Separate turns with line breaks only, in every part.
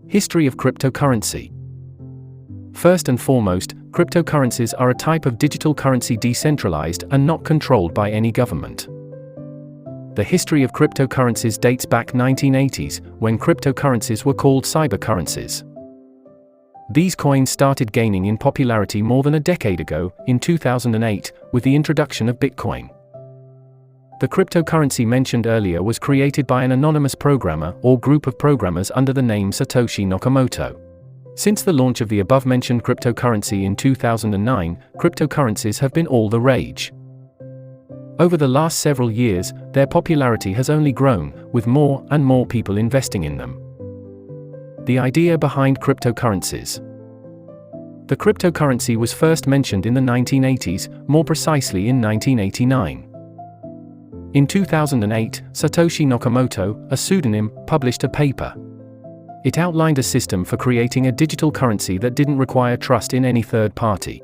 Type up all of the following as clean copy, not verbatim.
History of cryptocurrency. First and foremost, cryptocurrencies are a type of digital currency decentralized and not controlled by any government. The history of cryptocurrencies dates back 1980s, when cryptocurrencies were called cybercurrencies. These coins started gaining in popularity more than a decade ago, in 2008, with the introduction of Bitcoin. The cryptocurrency mentioned earlier was created by an anonymous programmer or group of programmers under the name Satoshi Nakamoto. Since the launch of the above-mentioned cryptocurrency in 2009, cryptocurrencies have been all the rage. Over the last several years, their popularity has only grown, with more and more people investing in them. The idea behind cryptocurrencies. The cryptocurrency was first mentioned in the 1980s, more precisely in 1989. In 2008, Satoshi Nakamoto, a pseudonym, published a paper. It outlined a system for creating a digital currency that didn't require trust in any third party.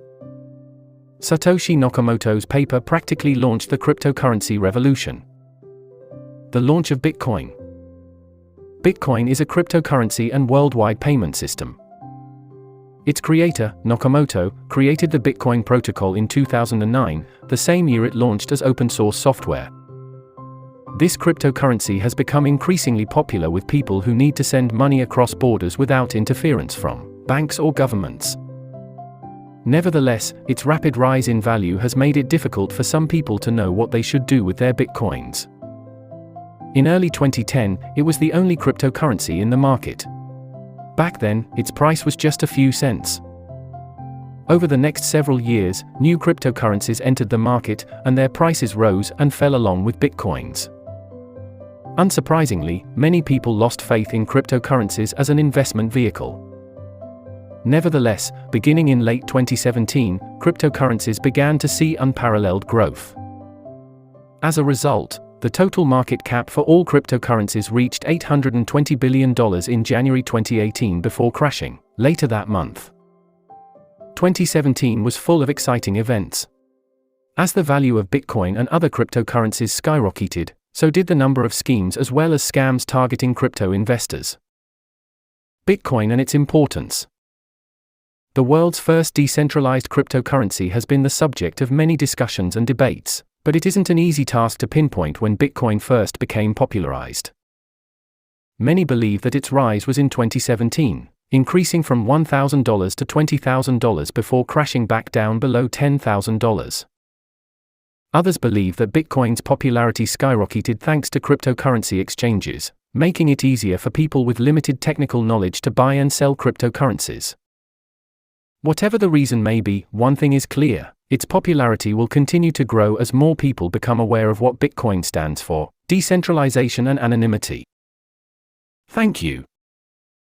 Satoshi Nakamoto's paper practically launched the cryptocurrency revolution. The launch of Bitcoin. Bitcoin is a cryptocurrency and worldwide payment system. Its creator, Nakamoto, created the Bitcoin protocol in 2009, the same year it launched as open-source software. This cryptocurrency has become increasingly popular with people who need to send money across borders without interference from banks or governments. Nevertheless, its rapid rise in value has made it difficult for some people to know what they should do with their bitcoins. In early 2010, it was the only cryptocurrency in the market. Back then, its price was just a few cents. Over the next several years, new cryptocurrencies entered the market, and their prices rose and fell along with bitcoins. Unsurprisingly, many people lost faith in cryptocurrencies as an investment vehicle. Nevertheless, beginning in late 2017, cryptocurrencies began to see unparalleled growth. As a result, the total market cap for all cryptocurrencies reached $820 billion in January 2018 before crashing later that month. 2017 was full of exciting events. As the value of Bitcoin and other cryptocurrencies skyrocketed, so did the number of schemes as well as scams targeting crypto investors. Bitcoin and its importance. The world's first decentralized cryptocurrency has been the subject of many discussions and debates, but it isn't an easy task to pinpoint when Bitcoin first became popularized. Many believe that its rise was in 2017, increasing from $1,000 to $20,000 before crashing back down below $10,000. Others believe that Bitcoin's popularity skyrocketed thanks to cryptocurrency exchanges, making it easier for people with limited technical knowledge to buy and sell cryptocurrencies. Whatever the reason may be, one thing is clear: its popularity will continue to grow as more people become aware of what Bitcoin stands for: decentralization and anonymity. Thank you.